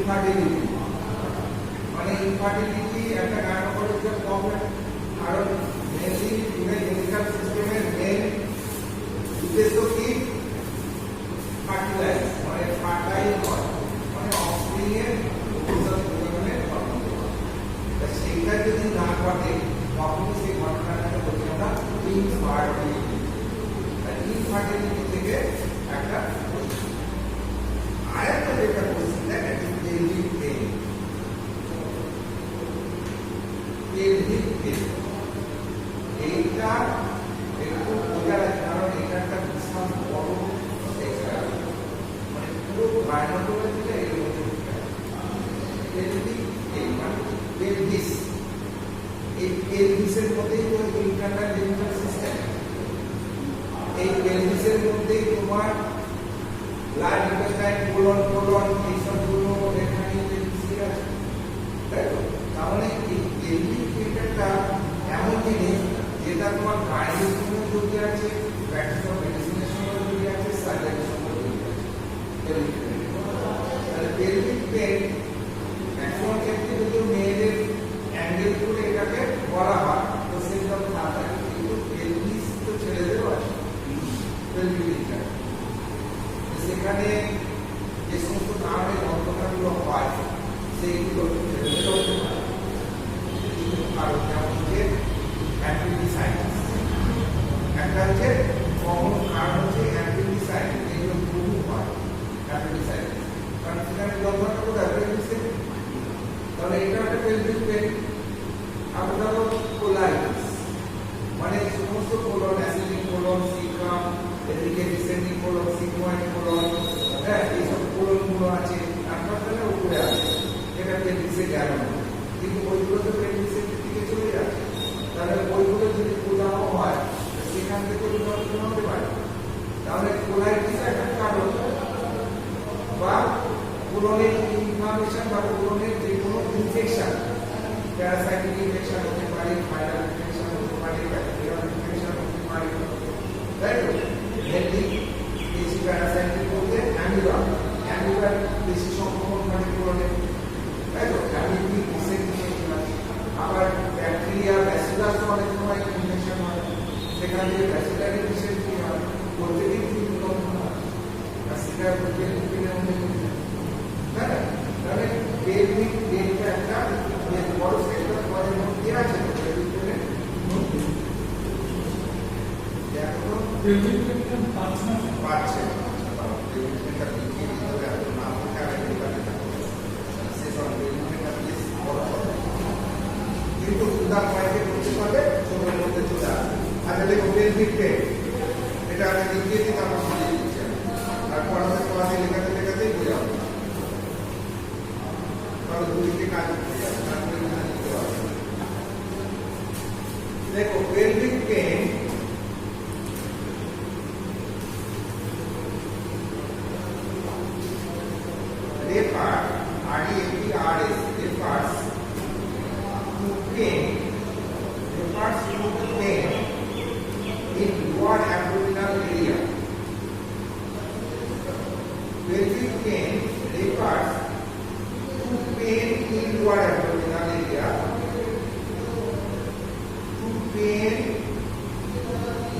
Infertility, মানে infertility একটা gynaecological problem. কারণ মেনলি ফিমেল মেডিকেল সিস্টেমের মেন উদ্দেশ্য কি? ফার্টিলাইজ, মানে ফার্টাইল হয়, মানে অফস্প্রিং এর প্রজননের ঘটনা। সেইটা যদি না ঘটে তখন সেই ঘটনাটাকে বলি আমরা ইনফার্টিলিটি। ইনফার্টিলিটি থেকে একটা আরেকটা যেটা বলছি দেখেন, পেলভিক পেইন। পেলভিক পেইন এইটা একটু বোঝা যায়, কারণ এটা একটা বিশাল বড় সেকশন, মানে পুরো গাইনোকোলজিটা এর মধ্যে পেলভিক পেইন মানে পেলভিস। এই পেলভিসের মধ্যেই তো ইন্টারনাল লিম্ফাল সিস্টেম, এই পেলভিসের মধ্যেই তোমার ব্লাড ইন্টেস্টাইন, কোলন এইসবগুলো এখানে পেলভিসে আছে, তাই তো? তাহলে এই পেলভিক পেইনটা এমন জিনিস যেটা তোমার গাইনির সঙ্গে জড়িয়ে আছে, প্র্যাকটিস অফ মেডিসিনের সঙ্গে জড়িয়ে আছে, সার্জারির সঙ্গে জড়িয়ে আছে। তাহলে পেলভিক পেইন ম্যাক্সিমাম ক্ষেত্রে যদি মেয়েদের অ্যাঙ্গেল করে এটাকে বলা হয় তো সেসব না থাকে, কিন্তু পেলভিস তো ছেলেদেরও আছে, পেলভিক পেইন। সেখানে যে সমস্ত কারণে যন্ত্রণাগুলো হয় সেইগুলো ছেলেদেরও হতে পারে। কারণ যেমন হচ্ছে অ্যাপেন্ডিসাইটিস, একটা হচ্ছে কমন কারণ হচ্ছে অ্যাপেন্ডিসাইটিস, এগুলো বহু হয় অ্যাপেন্ডিসাইটিস, কারণ সেখানে যন্ত্রণাটা কোথায়? অ্যাপেন্ডিসে। তাহলে এটা একটা পেলভিক পেইন। আবার ধরো কোলাইটিস, মানে সমস্ত কোলন, অ্যাসিডিক কোলন, সিকাম, এদিকে ডিসেন্ডিং কোলন, সিগময়েড কোলন, হ্যাঁ এইসব কোলনগুলো আছে, তারপরে উপরে আছে, এটা পেলভিসে গেল না, কিন্তু ওইগুলো তো পেলভিসের দিকে চলে যাচ্ছে। তাহলে ওইগুলো যদি কোলানো হয় সেখান থেকে পরিবর্তন হতে পারে। তাহলে কোলাইটিস একটা কারণ, বা কোলনের ইনফ্লামেশন বা কোলনের যে কোনো ইনফেকশন, প্যারাসাইটিক ইনফেকশন হতে পারে, ভাইরাল ইনফেকশন হতে পারে, ব্যাকটেরিয়াল ইনফেকশন হতে পারে, তাই তো? মেনলি বেশি প্যারাসাইটিক বলতে অ্যামিবার বেশি সংক্রমণ মানে কোলনে, তাই তো? অ্যামিবিক ডিসেন্টিশন। আবার ব্যাকটেরিয়া ব্যাসিলাস অনেক সময় ইনফেকশন হয়, সেখান থেকে ব্যাসিলারি ডিসেন্ট্রি হয়, প্রত্যেকদিন কিন্তু হয়, আর সেটা পেলভিকের মধ্যে, তাই না? তাহলে পেলভিক পেইনটা একটা বড় সেক্টর পদের মধ্যে আছে, পেলভিক পেইনের মধ্যে দেখো পেলভিক পেইন পাচ্ছে পেলভিক পেইনটা দেখিয়ে দিতে হবে, এত না থাকা একেবারে সেসব পেলভিক পেইনটা বেশ বড় হবে, কিন্তু উদার পাইতে করতে পারবে সময়ের মধ্যে চলে আসবে। আচ্ছা দেখো পেলভিক পেইন এটা আমি দেখিয়ে দিই, তারপর বুঝিয়ে দিচ্ছি, আর পড়াতে পড়াতে লেখাতেই বোঝা হবে, তাহলে দুদিকে কাজ করতে যাবে, তারপরে দিতে পারবে। দেখো pelvic pain refers to pain in lower abdominal area. Pelvic pain refers to pain in lower abdominal area. To pain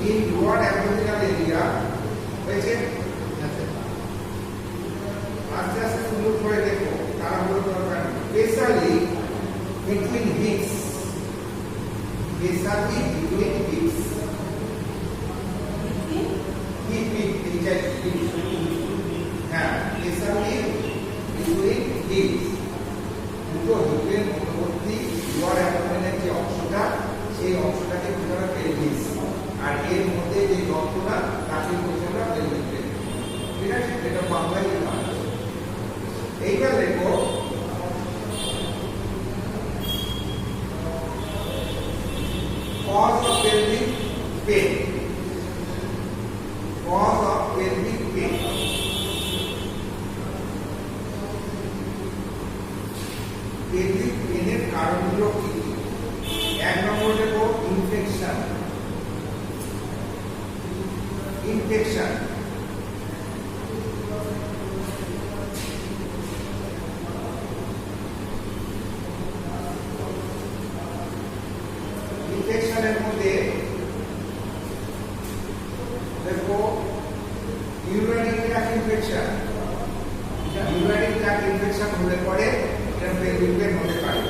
in lower abdominal area. হয়েছে? আস্তে আস্তে সুন্দর করে দেখো, তাড়াহুড়ো দরকার নেই। Especially between hips. Especially between hips. হ্যাঁ, especially between hips. দুটো হিপের মধ্যবর্তী লোয়ার অ্যাবডোমেনের যে অংশটা, সেই অংশটাকে বলি আমরা পেলভিস, আর এর মধ্যে যে যন্ত্রণা তাকে বলি আমরা পেলভিক পেইন। ঠিক আছে, এটা বাংলায় লেখা আছে। এইবার দেখো cause of pelvic pain. Cause of pelvic pain. pelvic pain এর কারণগুলো কি কি? এক নম্বর দেখো ইনফেকশন। এটা পেলভিক পেন হতে পারে।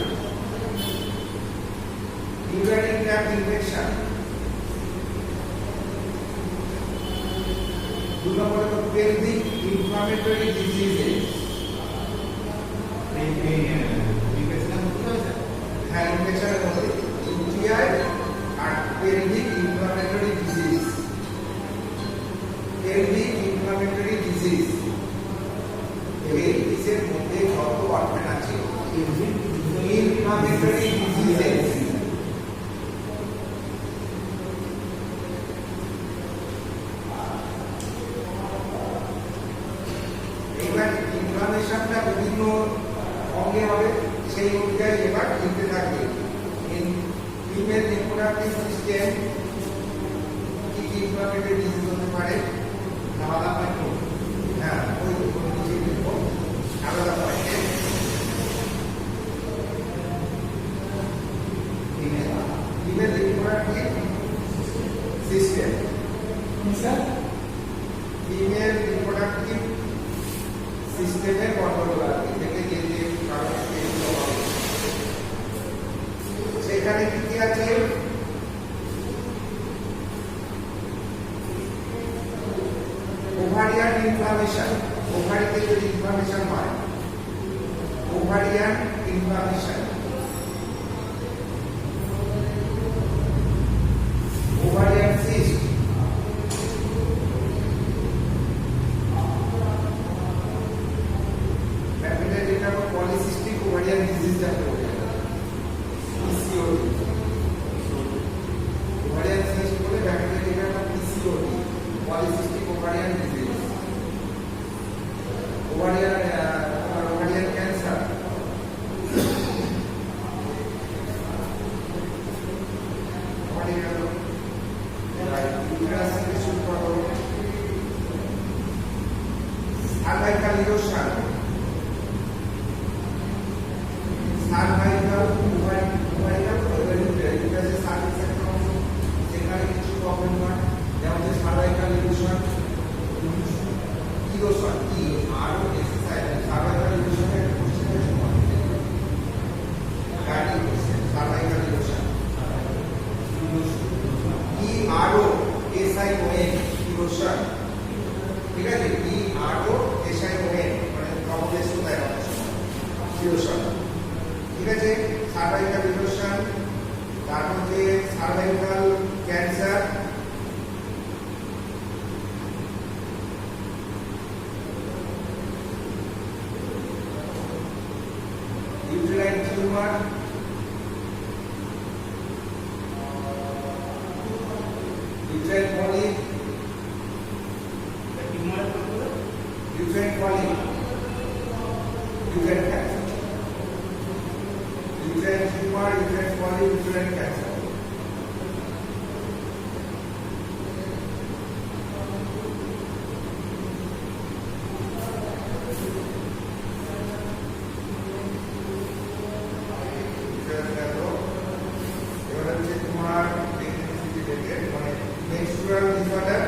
ইউরিনারি ট্র্যাক্ট ইনফেকশন, 2 নম্বরে তো পেলভিক ইনফ্লামেটরি ডিজিজেস, হ্যাঁ ইনফেকশনের মধ্যে ইউটিআই আর pelvic inflammatory disease. Pelvic inflammatory disease পেলভিসের মধ্যে যত অর্গান আছে ইনফ্লামেটরি ডিজিজেস, এবার ইনফ্লামেশনটা বিভিন্ন অঙ্গে হবে, সেই অনুযায়ী এবার লিখতে থাকবে। ফিমেল রিপ্রোডাক্টিভ সিস্টেম কি কি ইনফ্লামেটরি ডিজিজ হতে পারে, আলাদা একটু, হ্যাঁ ওই নিচে লিখবো আলাদা করে। Female reproductive system, sir female reproductive সিস্টেমের গন্ডগোল আছে থেকে যে যে কারণ সেখানে কি কি আছে, ওভারিয়ান ইনফ্লামেশন, ওভারিতে যদি ইনফ্লামেশন হয়, ovarian inflammation, ovarian cyst, polycystic ovarian disease যাকে বলে পিসিওডি, ওভারিয়ান সিস্ট বলে ব্যাকটেরিয়া যেটা PCOD, polycystic ovarian disease, ovarian cancer, ovarian uterus থেকে শুরু করো, সার্ভাইকাল ইরোশন, সার্ভাইকাল সেখানে কিছু প্রবলেম হয়, যেমন যে সার্ভাইকাল ইরোশন, ইরোশন কি আরো এক্সারসাইজ, সার্ভাইকাল ইরোশনের কোশ্চেনের সময় গাইডিং কোশ্চেন, সার্ভাইকাল ইরোশন কি আরো এসআইওএন ইরোশন, ঠিক আছে, কি আরো এসআইওএন মানে প্রবলেম কোথায় হবে ইরোশন, ঠিক আছে, সার্ভাইকাল ইরোশন, তারপর যে cervical cancer, uterine tumour, uterine polyp, uterine polyp, uterine cancer, uterine tumor, uterine polyp, uterine cancer. Menstrual disorder,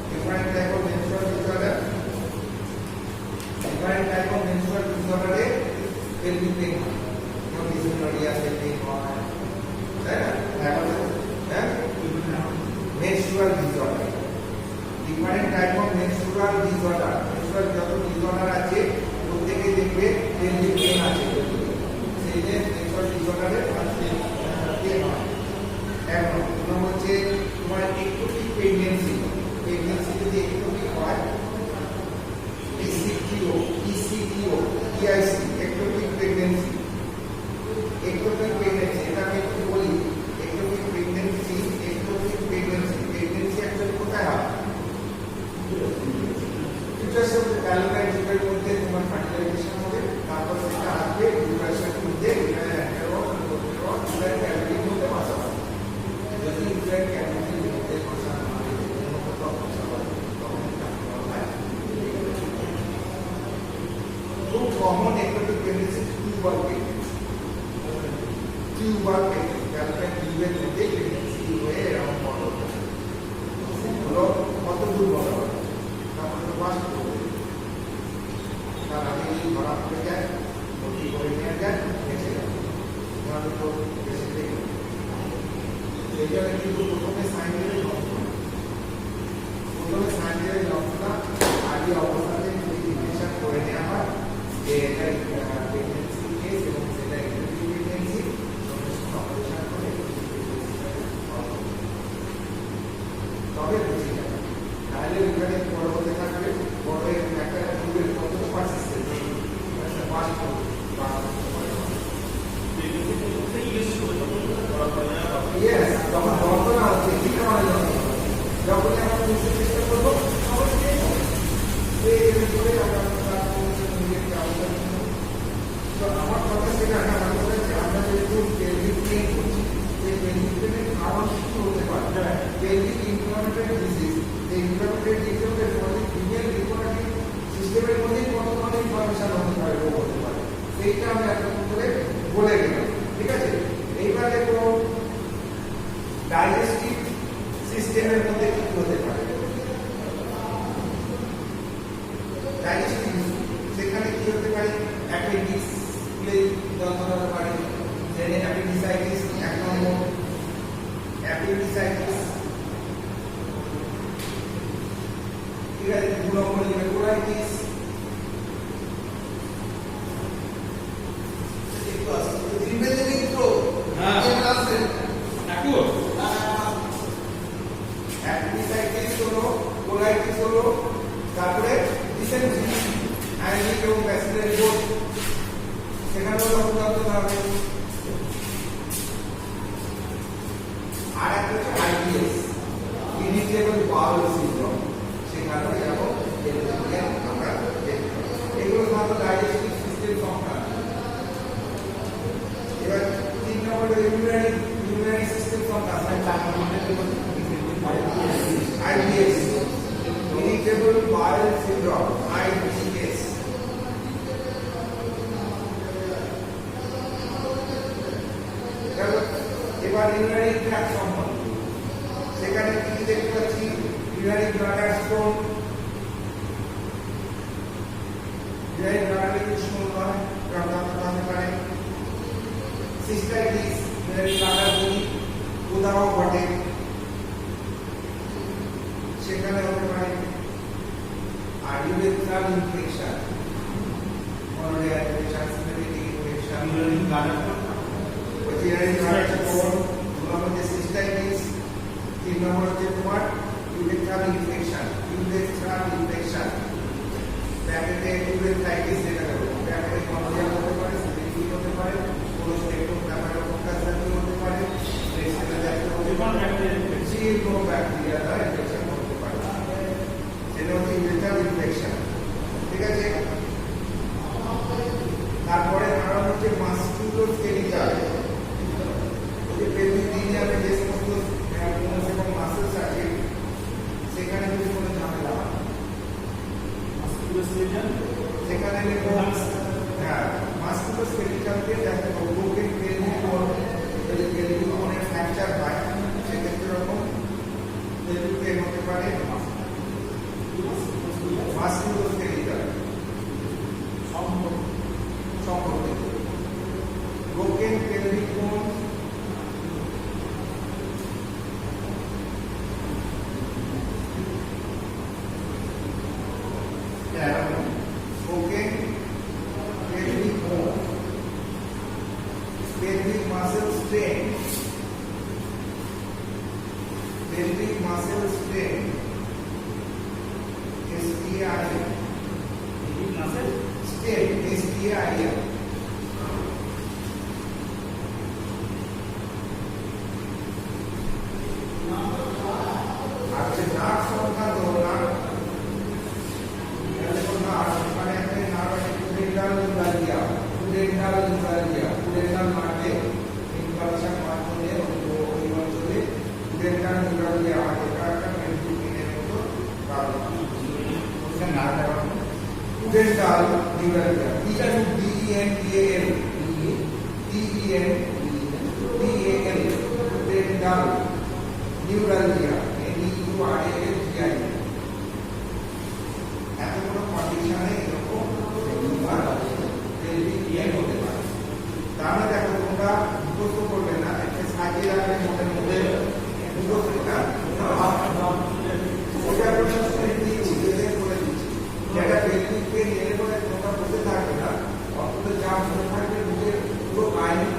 different type of menstrual disorder, different type of menstrual disorder pelvic pain. Menstrual disorder, different type of menstrual disorder, menstrual যত disorder আছে প্রত্যেকে দেখবে pelvic pain আছে, সেই যে menstrual disorder এর pen হয়। এখন প্রথম হচ্ছে তোমার একটোপিক প্রেগন্যান্সি, প্রেগন্যান্সি যদি একটোপিক হয়, ECTO, EIC, ectopic pregnancy, ectopic pregnancy, এটা আমি একটু বলি, एक्टोपिक प्रेगनेंसी एक्चुअली কোথায় হয়, ফিউচারস অফ ভ্যালুলার টিউবের মধ্যে তোমার ফার্টিলাইজেশন হবে, তারপর সেটা আসবে ইউট্রাসের মধ্যে, এখানে অ্যান্টেরোর ইউট্রাইন ক্যাভিটির মধ্যে মাসা হবে, যদি ইউট্রাইন ক্যাভিটির মধ্যে মাসা হয় খুব common ectopic pregnancy tubal pregnancy, tubal pregnancy, ভ্যালুলার টিউবের মধ্যে প্রেগনেন্সি হয়ে এরকম বড় হলো, কত দূর বড় হবে, তারপরে তো বাস করবে, তার আগে যদি ধরা পড়ে যায় ভর্তি করে নিয়ে এইখানে কিন্তু প্রথমে সাইন্টিফিক যন্ত্রণা, প্রথমে সাইন্টিফিক যন্ত্রণা আগে অবস্থাতে ইনভেস্টিগেশন করে নেওয়া হয় যে এটা প্রেগন্যান্সি কেস এবং সেটা এক্সিকিউটিভ প্রেগন্যান্সি অপারেশন করে তবে বুঝে যাবে। তাহলে ওখানে পরবর্তী থাকবে বড় একটা রোগের কত পার্সেন্ট ফার্স্ট বা ইয়েস যখন যন্ত্রণা হচ্ছে ঠিক আমার যখন আমরা বুঝতে চেষ্টা করবো অবশ্যই এই করে আমরা নিজেকে আলোচনা করবো। তো আমার কথা সেটা আমার কথা যে আমরা যেহেতু পেলভিক পেইন করছি এই পেলভিক পেইনের কারণ কি হতে পারে? পেলভিক ইনফ্লামেটরি ডিজিজ, এই ইনফ্লামেটরি ডিজিজের ফলে ফিমেল রিপ্রোডাক্টিভ সিস্টেমের মধ্যে কত ধরনের ইনফরমেশন হতে পারে, রোগ হতে পারে, সেইটা আমি একদম করে বলে দিলাম। ঠিক আছে, এইবার দেখো ডাইজেস্টিভ সিস্টেমের মধ্যে কি হতে পারে। ডাইজেস্টিভ সেখানে কি হতে পারে? অ্যাপেন্ডিক্স যন্ত্রণা হতে পারে, যেনে অ্যাপেন্ডিসাইটিস এক নম্বর, অ্যাপেন্ডিসাইটিস। ঠিক আছে, 2 নম্বর লিভারাইটিস। অ্যাপেন্ডিসাইটিস হলো, কোলাইটিস হলো, তারপরে ডিসেন্ট্রি, আইরিক এবং ব্যাসিলারি রিপোর্ট, সেখানেও যন্ত্রণা হবে। আর একটা হচ্ছে আইবিএস, ইরিটেবল বাউল সিনড্রোম, সেখানেও যেমন আমরা দেখতে পাই। এগুলো মাত্র ডাইজেস্টিভ সিস্টেম সংক্রান্ত। এবার 3 নম্বরে ইমিউনারি সিস্টেম সংক্রান্ত IBS, irritable bowel syndrome, IBS. এবার ইউরিনারি ট্র্যাক্ট সম্বন্ধে সেখানে কি দেখতে পাচ্ছি? ইউরিনারি ব্লাডার স্টোন, ইউরিনারি ব্লাডারে স্টোন হয়, রক্তাল্পতা হতে পারে। সিস্টাইটিস, ইউরিনারি ব্লাডার যদি কোথাও ঘটে সেখানে হতে পারে। আর ইউরেথ্রাল ইনফেকশন, গনোরিয়া ইনফেকশন, সিমেটিক infection, urinary bladder urinary bladder stone, 2 নম্বর যে সিস্টাইটিস, 3 নম্বর হচ্ছে তোমার ইউরেথ্রাল ইনফেকশন, প্যাকেটে ইউরেথ্রাইটিস যেটা হলো, প্যাকেটে গনোরিয়া হতে পারে, সিমেটিক হতে পারে, কোলোস্টেটম প্যাপাইলোকোকাস জাতীয় হতে পারে, রেক্সেলা জাতীয় হতে পারে, যে কোনো ব্যাকটেরিয়া দ্বারা ইনফেকশন হতে পারে, সেটা হচ্ছে ইউরেথ্রাল ইনফেকশন। ঠিক আছে, তারপরে কারণ হচ্ছে মাস্কুলোস্কেলিটাল, ওই পেলভিক রিজিয়নে যে সমস্ত বোনস এবং মাসেলস আছে সেখানে যদি কোনো ঝামেলা হয়, সেখানে মাস্কুলোস্কেলিটালকে যাতে ব্রোকেন পেলভিক বোন, যদি পেলভিক বোনের ফ্র্যাকচার হয় সেক্ষেত্রে রকম পেলভিক পেইন হতে পারে। মাস্কুলোস্কেলিটাল সম্পর্কিত ব্রোকেন পেলভিক বোন, broken pelvic bone, pelvic muscle strain, pelvic muscle strain, STI, pelvic muscle strain, STI. আচ্ছা, নাক সংক্রান্ত নাক পুডেন্টাল মাঠে ইনফরমেশন মাধ্যমে ওই অঞ্চলে পুডেন্টাল নিউরালিয়া হয়, এটা একটা পেলভিক পেইনের মতো কারণ। পুডেন্টাল নিউরালিয়া, DENTAL, পুডেন্টাল নিউরালিয়া, NEURALGIA, এত বড় কন্ডিশনে এরকম পেলভিক পেইন হতে পারে। তাহলে দেখো তোমরা মুখস্থ করবে না, একটা সাজিয়ে রাখবে মনের মধ্যে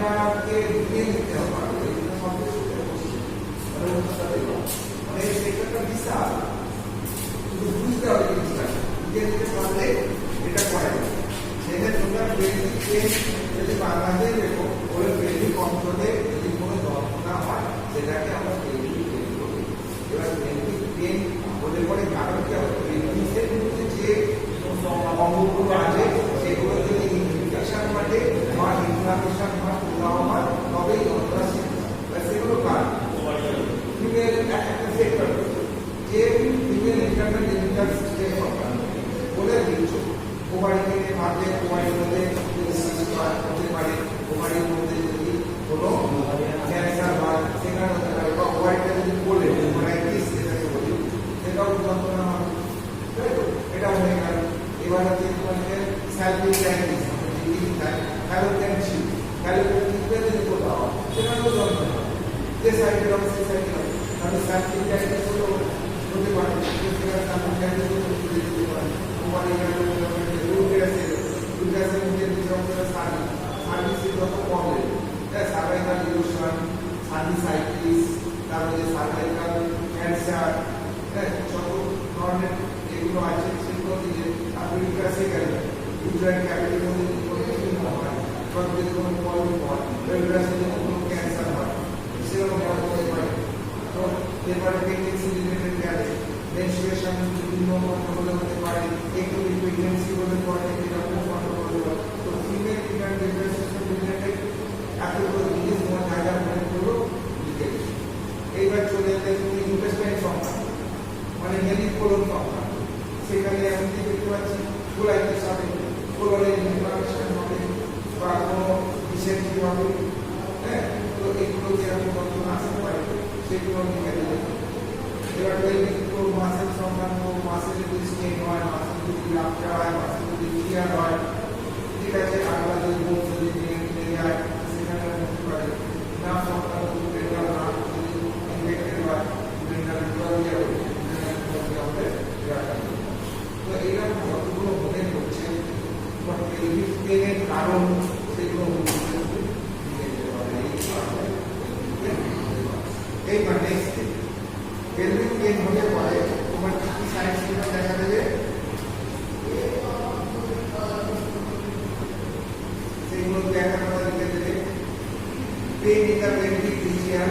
আপনাকে দিয়ে দিতে হবে মানে সেটা বিশাল শুধু বুঝতে হবে জিনিসটা দিয়ে দিতে পারলে এটা করা যাবে সেটা তোমরা বেসিক পেন যদি বাংলাতে লেখো ওই বেসিক কন্ট্রোলে যদি কোনো যন্ত্রণা হয় সেটাকে আমরা বেসিক পেন বলি এবার বেসিক পেন বলে পরে কারণ কি হবে বেসিকের মধ্যে যে অঙ্গগুলো আছে সেগুলো যদি ইনফেকশন ঘটে বা ইনফ্লামেশন হয় প্রদাহ হয় তবেই যন্ত্রণা সেগুলো কারণ ফিমেল একটা সেক্টর যে ফিমেল ইন্টারনাল ইন্টার সিস্টেম বলে দিচ্ছ ওভারিকে মাঝে ওভারির মধ্যে হতে পারে ওভারির মধ্যে যদি কোনো ক্যান্সার হয় সেখানে হতে পারে বা ওভারিটা যদি বলে ওভারাইটিস যেটাকে বলি সেটাও যন্ত্রণা হয় এটা হয়ে গেল এবার হচ্ছে তোমাদের স্যালপিটাইটিস ফ্যালোক্যান্সি ফ্যালোক্যান্সিসে যদি কোথাও হয় সেখানেও যন্ত্রণা যে সাইডে হবে সেই সাইডে হবে তাহলে স্যালপিটাইটিস হলো হতে পারে সেখানে স্যালপিটাইটিস হতে পারে তোমার এখানে ইউরাসের মধ্যে যন্ত্রণা সার্ভিসের যত প্রবলেম সার্ভাইকাল ইরোশন সার্ভিসাইটিস তারপরে সার্ভাইকাল ক্যান্সার যত ধরনের এগুলো আছে সেগুলো দিয়ে আপনি ইউরাসে গেলেন ইউরাইন ক্যাভিটির মধ্যে কোনো হয় বা যদি কোনো প্রবলেম হয় ইউরাসে যদি কোনো ক্যান্সার হয় সেরকম হতে পারে তো এরপরে প্রেগনেন্সি রিলেটেড গেলে মেনস্ট্রুয়েশন বিভিন্ন কন্ট্রোল হতে পারে একটু প্রেগনেন্সি হতে পারে এরকম কন্ট্রোল হতে পারে তো ফিমেল রিপ্রোডাক্টিভ সিস্টেম রিলেটেড এতগুলো জিনিস তোমার জায়গা মনে করলো লিখে এইবার চলে যেতে তুমি ইন্টেস্টাইন সংখ্যা মানে মেলি কোলন সংখ্যা সেখানে আমি দেখতে পাচ্ছি কোলাইটিস হবে কোলনের ইনফ্লামেশন হবে বা কোনো ডিসেন্ট্রি হবে তো এগুলো যেরকম যন্ত্রণা আসতে পারে সেগুলো লিখে দিতে এবার তো মাসেল সংক্রান্ত মাসেল যদি স্টেন হয় মাসেল যদি লাপটা হয় মাসেল যদি ক্লিয়ার হয় ঠিক আছে আমরা যদি বোন যদি নিয়ে যায় সেখানে হতে পারে না সংক্রান্ত পেট্রোল না যদি ইনফেক্টেড হয় পেট্রোল হবে তো এইরকম যতগুলো মনে করছে পেনের কারণ সেগুলো এইবার নেক্সট পেলভিক পেন হলে পরে তোমার কি কি সাইন সিগন্যাল দেখা দেবে সেগুলো দেখা দেবে pain in the pelvic region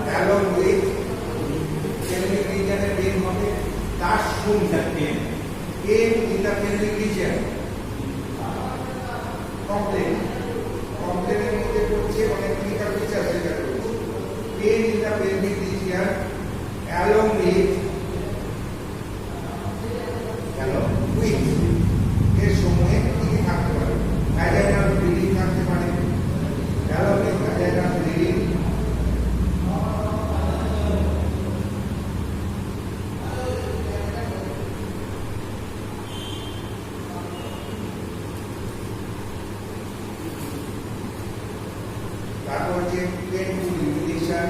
along with pelvic রিজিয়নের পেন হবে তার সঙ্গে pain in the pelvic region কমপ্লেনের মধ্যে পড়ছে অনেক ক্লিনিক্যাল ফিচার যেটা রয়েছে pain in the pelvic region along with এর সময়ে কি থাকতে পারে ভ্যাজাইনাল ব্লিডিং থাকতে পারে along with ভ্যাজাইনাল ব্লিডিং তারপর যে পেনফুল ইউরিনেশন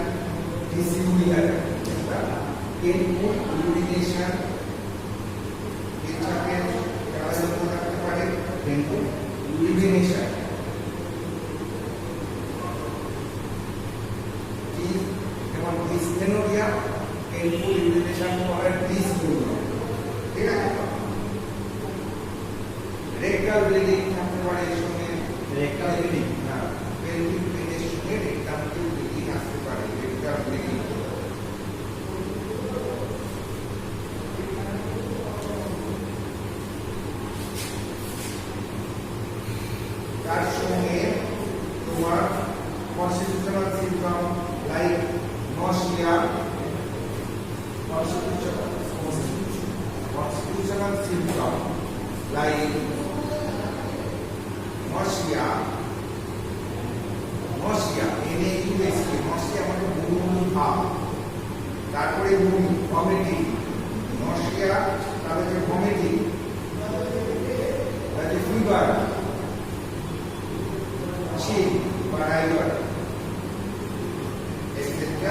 ডিসিউরিয়ার painful urination এটাকে যারা যখন থাকতে পারে painful urination যেমন ডিসমেনোরিয়া painful urination পরে ডিসমেনোরিয়া ঠিক আছে রেক্টাল ব্লিডিং থাকতে পারে এর সঙ্গে রেক্টাল ব্লিডিং না পেলভিক পেনের সঙ্গে রেক্টাল ব্লিডিং আসতে পারে রেক্টাল ব্লিডিং তার সঙ্গে তোমার constitutional symptom like nausea constitutional symptom like nausea nausea মানে বমি ভাব তারপরে বমি ভমিটিং nausea তারপরে ভমিটিং তারপরে fever chill whatever etc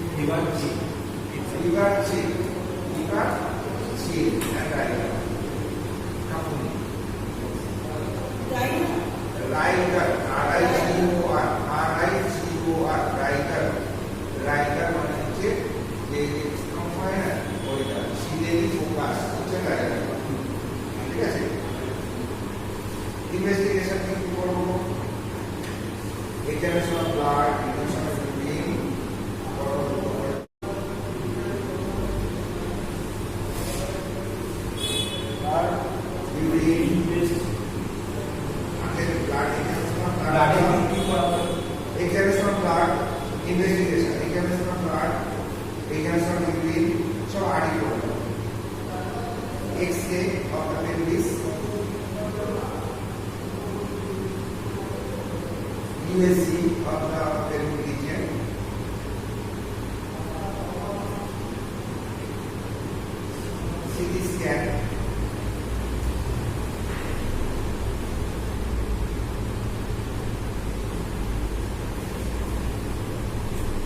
fever chill and diarrhea writer RIGOR writer writer মানে হচ্ছে যে এক্সট্রম হয় না ওইটা সিলেরি ফোকাস হচ্ছে রাইটার ঠিক আছে ইনভেস্টিগেশন কি করব examination of blood investigation of urine examination of blood, investigation, examination of blood, examination of urine, so article. X-ray of the pelvis, USG of the pelvic region, CT scan.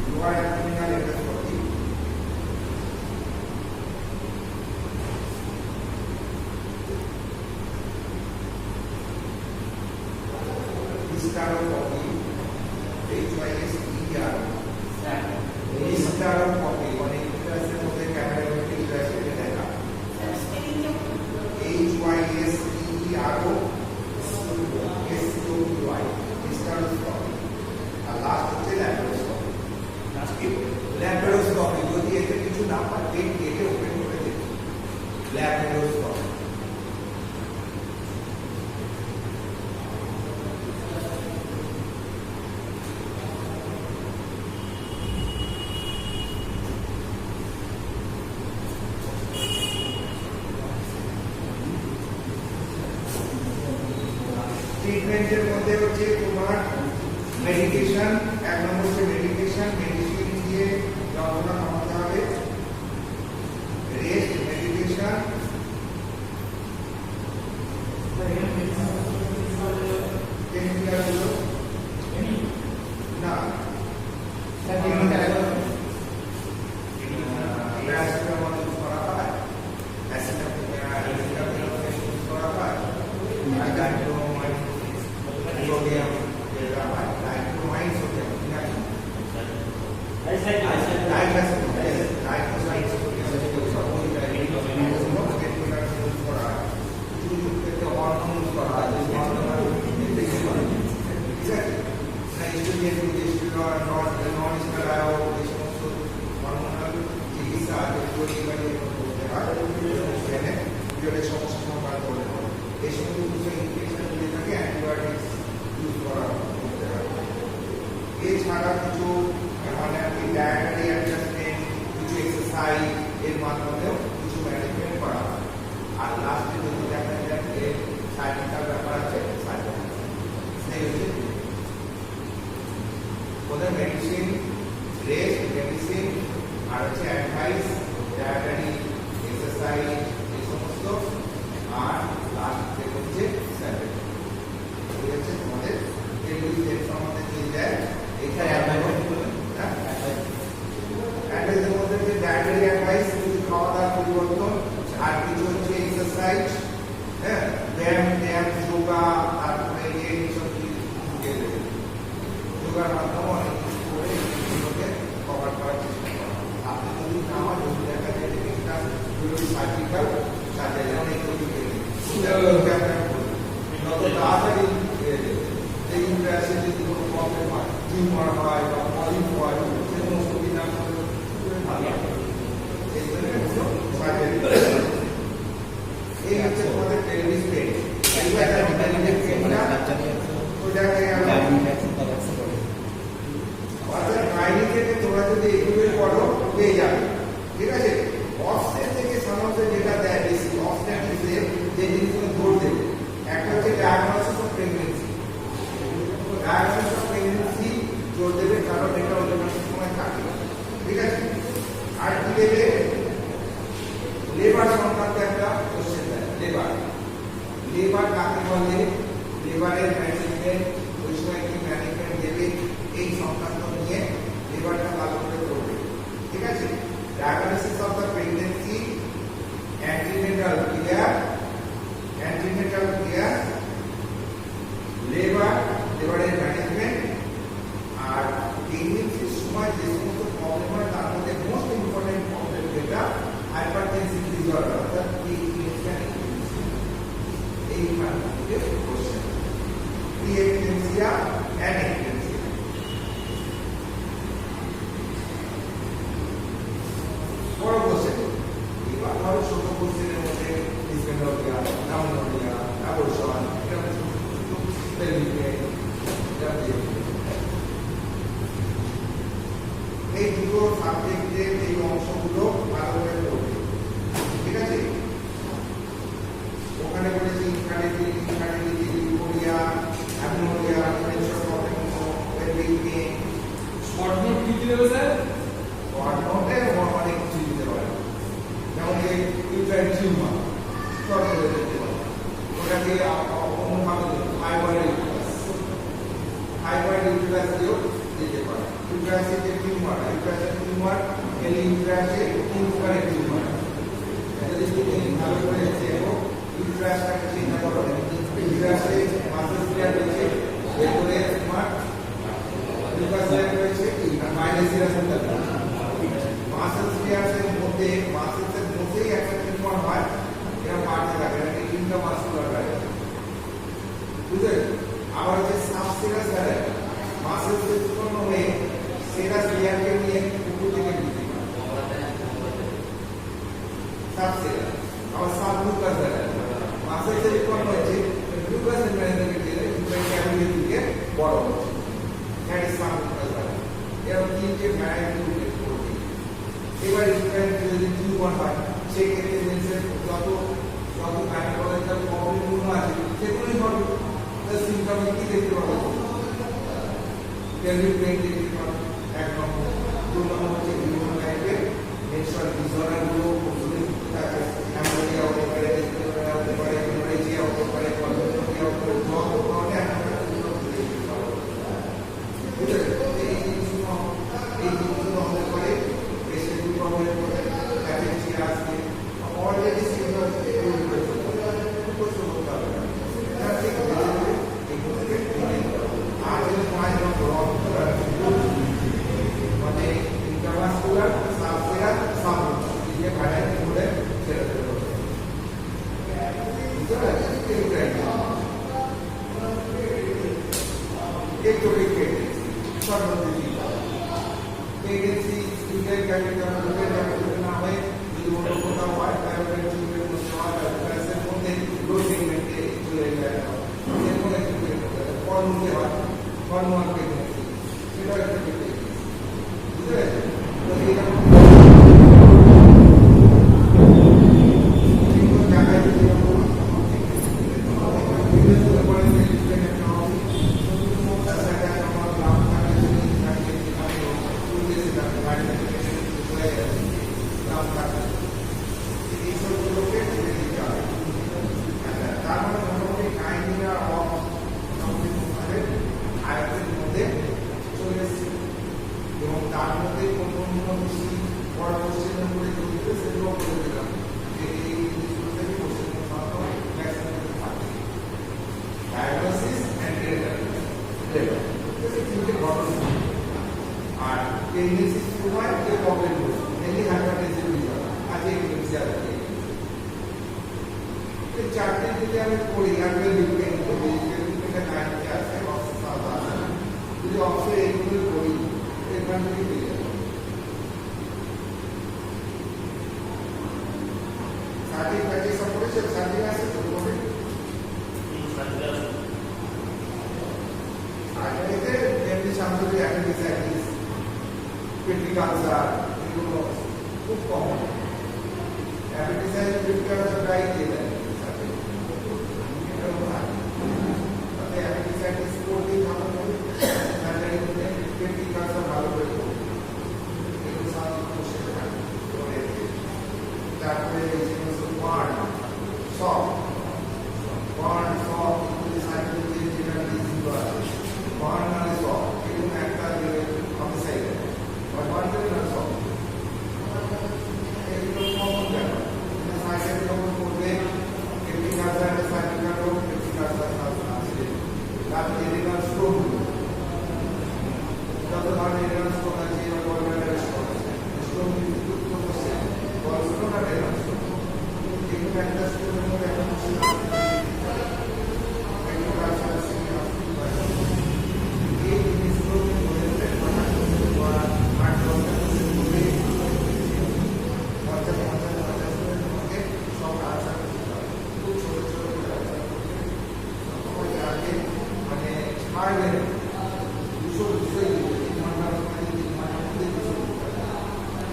Lower abdominal endoscopy, hysteroscopy, HYSER, hysteroscopy, মানে ইন্টারেস্টের মধ্যে camera মধ্যে interested দেখা HYSEROSCOPY, hysteroscopy, আর last হচ্ছে laparoscopy laparoscopy যদি এতে কিছু না পায় পেট কেটে ওপেন করে দিতে ল্যাপারোস্কোপি ট্রিটমেন্টের মধ্যে হচ্ছে তোমার মেডিকেশন এক নম্বর হচ্ছে মেডিকেশন মেডিসিন দিয়ে যন্ত্রণা কমাতে হবে রেস্ট মেডিকেশন পেইনকিলারগুলো না প্যারাসিটামল ইউজ করা হয় ইউজ করা হয় সোডিয়াম ডাইক্লোমাইন সোডিয়াম সমস্যা সমাধান করতে হবে এই সমস্ত কিছু ইনফেকশন যদি থাকে অ্যান্টিবায়োটিক্স ইউজ করা করতে হবে এছাড়া কিছু মানে আপনি ডায়েটারি অ্যাডজাস্টমেন্ট কিছু এক্সারসাইজ এর মাধ্যমেও কিছু ম্যানেজমেন্ট করা হয় আর লাস্টে যদি দেখা যায় যে সার্জিক্যাল ব্যাপার আছে সার্জিক্যাল ওদের মেডিসিন রেস্ট মেডিসিন আর হচ্ছে অ্যাডভাইস ডায়েটারি এক্সারসাইজ এই সমস্ত আর লাস্ট হচ্ছে সার্ভিস এই হচ্ছে তোমাদের টেলিভিশন আমাদের দিয়ে দেয় এখানে অ্যাডভাইসের মধ্যে যে ডায়েটারি অ্যাডভাইস কিছু খাওয়া দাওয়ার পরিবর্তন আর কিছু হচ্ছে এক্সারসাইজ হ্যাঁ ব্যায়াম যোগা তারপরে এইসব ঢুকে দেবে যোগার মাধ্যমে অনেক কিছু করে এগুলোকে কভার করার চেষ্টা করা আপনি যদি না হয় যদি দেখা যায় যে এটা সার্জিক্যাল সার্জারি অনেক কিছু যত তাড়াতাড়ি এই ইন্টারেস্টে যদি কোনো প্রবলেম হয় টিউমার হয় বা পলিপ হয় সে সমস্ত বিনা ভালো এই জন্য সার্জারি এই হচ্ছে আমাদের টেলিভিশ পেন তোমরা যদি এগুলো করো পেয়ে যাবে ঠিক আছে অফসেট থেকে সাধারণত যেটা দেয় বেশি অফসেট হিসেবে যে জিনিসগুলো জোর দেবে একটা হচ্ছে diagnosis of pregnancy diagnosis of pregnancy জোর দেবে কারণ এটা অধিকাংশ সময় থাকে ঠিক আছে আর কি দেবে লেবার সংক্রান্ত একটা কোশ্চেন দেয় লেবার কাকে বলে লেবারের ম্যানেজমেন্ট ওই সময় কি ম্যানেজমেন্ট দেবে এই সংক্রান্ত নিয়ে লেবারটা ভালো করে করবে ঠিক আছে diagnosis of the pregnancy antenatal care labor question. Preeclampsia and eclampsia. বড় কোশ্চেন এবার ধরো ছোট কোশ্চেনের মধ্যে ডিসমেনোরিয়া, নাউমোনিয়া, অ্যাবর্শন, এরকম এই দুটো সাবজেক্টের এই অংশগুলো ভালো করে পড়বে, ঠিক আছে? ওখানে বলেছি infertility, leucorrhoea, amenorrhoea, menstrual problem, everything. Short note কি দিলে স্যার? শর্ট নোটে অনেক কিছু দিতে পারে, যেমন এই ইউট্রাইন টিউমার শর্ট নোটে দিতে পারে, ওটাকে অন্যভাবে থাইরয়েড ইউট্রাস, থাইরয়েড ইউট্রাস দিয়েও দিতে পারে। ইউট্রাসের যে টিউমার, ইউট্রাসের টিউমার এই ইউট্রাসের ইনফারেন্ট টিউমার, যদি তুমি ভালো করে দেখো ইউট্রাসটাকে চিন্তা করো, ইউট্রাসে মাসেল ক্লিয়ার রয়েছে, এরপরে তোমার ইউট্রাস ক্লিয়ার রয়েছে আর মাইলেসিয়াস সেন্টার। মাসেল ক্লিয়ারের মধ্যে মাসেলসের মধ্যেই একটা টিউমার হয়, এটা বাড়তে থাকে, এটা ইন্ট্রামাসকুলার হয়, বুঝলে? আবার হচ্ছে সাবসিরাস ভ্যালেন, মাসেলসের উৎপন্ন হয়ে সেটা ক্লিয়ারকে নিয়ে উপর থেকে নিতে পারে, সাবসিরাস। আবার সাবগ্লুকাস ভ্যালেন, মাসেলসের উৎপন্ন হচ্ছে গ্লুকাস মেমব্রেন থেকে ইন্ট্রাইন ক্যাভিটি থেকে বড় হচ্ছে, এটা সাবগ্লুকাস ভ্যালেন। এরকম তিনটে ভ্যারাইটি উল্লেখ করছি। এবার ইন্ট্রাইন যদি টিউমার হয় সেক্ষেত্রে মেন্সের যত গাইনোকোলজিক্যাল প্রবলেমগুলো আছে সেগুলোই হবে। সিমটমে কি দেখতে পাবো? পেলভিক পেইন দেখতে পাবো এক নম্বর। দু নম্বর হচ্ছে বিভিন্ন টাইপের মেনস্ট্রুয়াল ডিসঅর্ডারগুলো প্রচুর থাকে, অ্যামোনিয়া হতে পারে, ডিসঅর্ডার হতে পারে, হেমোরেজিয়া হতে পারে, কলমোনিয়া হতে পারে, যত ধরনের অ্যামোনিয়াগুলো দেখতে পাবো, বুঝলে? এই জিনিসগুলো হতে পারে পেশেন্ট প্রবলেম করে অ্যাপেন্ডিক্স আসবে, অলরেডি সিমটম তৈরি করে ফেলতে হবে, কিছু হতে হবে না। এটা ঠিক আছে, এগুলো থেকে আর যদি হয় না ব্লক করার মানে ইন্টারভাসকুলার, সাবসিরাস, সাবগ্লুকাস এই ভ্যারাইটি বলে ছেড়ে দেবে, বুঝতে পারছেন? একটুকুই প্রেগনেন্সি সর্বদিকে প্রেগনেন্সি স্টুডেন্ট ক্যাপিটাল না হয় যদি অন্য কোথাও হয় তাহলে টিউবের মধ্যে হয়, প্লাসের মধ্যে লো সেগমেন্টে চলে যায়, এরকম একটু ফর্মুলে হয় হরমোনাল প্রেগনেন্সি, সেটা একটা প্রেগনেন্সি, বুঝতে পারছেন? তো এইরকম জায়গায় যদি এবং তার মধ্যে কোন বেশি বড় কোশ্চেন করে দিতে সেগুলো বলে দিলাম যে এই জিনিসগুলো থেকে কোশ্চেন ম্যাক্সিমাম থাকে। ডায়াগনোসিস এন্ড ট্রিটমেন্ট আর প্রেগনেন্সি শুরু হয় যে প্রবলেমগুলো মেনলি হাইপারটেনশন বিষয় আজকে এক্সিয়া থাকে। এই চারটে যদি আমি পড়ি আগে ডিপেন্ড করি যে নাইনটি আছে অক্সিজেন আছে, যদি অক্সিজেন এগুলো পড়ি এখান থেকে পেয়ে যাবো। সার্টিফিকেট প্র্যাকটিস করেছে, সার্টিফিকেট আছে তো বলে আগে এমনি সামনে অ্যাপেন্ডিসাইটিস, পেট্রিক আলসার এগুলো খুব কম। অ্যাপেন্ডিসাইটিস পেট্রিক আলসার প্রায় দিয়ে দেয় অ্যাপেন্ডিসাইটিস করতেই ভালো করে সার্জারি করতে পেট্রিক আলসার ভালো করে এগুলো সাধারণত বসে থাকে। তারপরে ওয়ার্ড সব এগুলি সাইকেল যেটা ডিজিজগুলো আছে ওয়ার্ড মানে সব এগুলো একটা অফিসাইড ওয়ার্ড না সব এগুলো কমন ব্যাপার। সাইকেল যখন করবে পারবে না। 200 3 ঘন্টার মধ্যে 3 ঘন্টার মধ্যে 200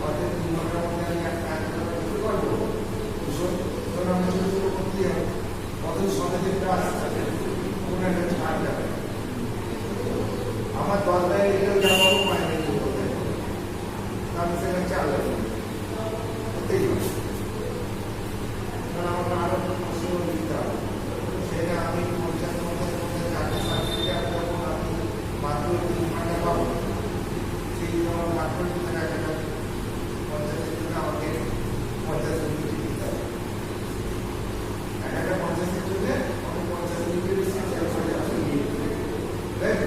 অর্থাৎ 3 ঘন্টার মধ্যে আমি একটা কাজ করতে পারবো 200 ধরুন আমি 200 করতে হবে কত সমাজেরটা আসছে কোনো একটা ছাড় যাবে আমার 10 টাকা এলেও যাবো মাইনে দিব আমি সেটা চালু করতেই হবে কারণ আমার আরো প্রশ্ন দিতে হবে সেটা আমি 50 মধ্যে চাকরি সার্টিফিকেট যখন আমি মাত্র 3 ঘন্টা পাবো সেই জন্য মাত্র 2 টাকা 50 টাকা আমাকে 50 মিনিট দিতে হবে একটা 50 মিনিটে আমি 50 মিনিটের বেশি চলে আসে রাইট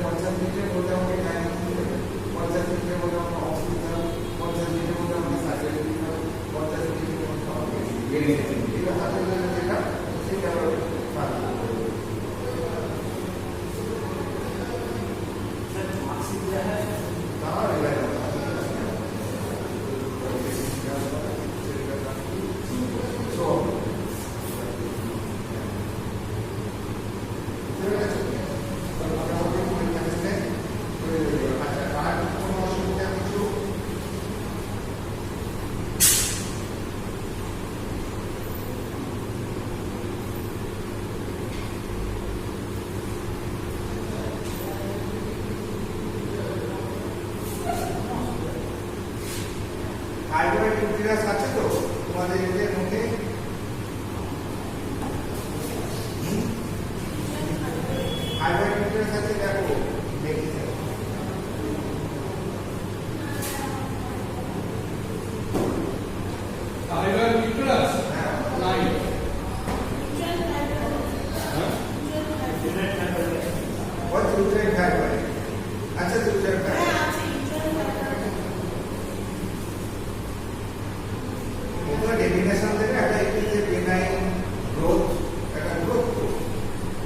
50 মিনিটের মধ্যে আমাকে টাইম দিতে হবে 50 মিনিটের মধ্যে আমাকে অফ দিতে হবে 50 মিনিটের মধ্যে আমাকে সার্টিফিকেট দিতে হবে 50 মিনিটের মধ্যে আমাকে এটা হাতে ধরে যেটা সেটা হলো হাইড্রোলাইট ইন্টিগ্রাস আছে তো তোমাদের এর মধ্যে হাইড্রোলাইট ইন্টিগ্রাস আছে দেখো দেখি Hydraulic uterus. হ্যাঁ Line. what uterine fibroid আচ্ছা uterine fibroid ওটা ডেফিনেশন থেকে একটা একটি বেনাইন গ্রোথ একটা গ্রোথ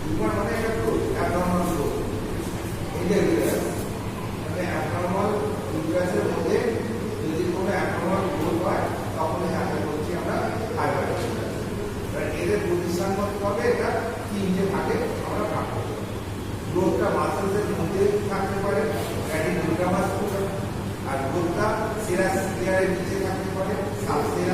টিউমার মানে একটা গ্রোথ অ্যাবনর্মাল গ্রোথ ইন্ডিভিজুয়াল মানে অ্যাবনর্মাল ইউট্রাসের মধ্যে যদি কোনো অ্যাবনর্মাল গ্রোথ হয় তখন আমরা বলছি আমরা ফাইব্রয়েড এবার এদের পজিশন করতে হবে এটা তিনটে ভাগে আমরা ভাগ করব গ্রোথটা মাসেলসের মধ্যে থাকতে পারে অ্যাডিং গ্লুটামাস আর গ্রোথটা সেরাস লেয়ারের নিচে থাকতে পারে সাবসেরাস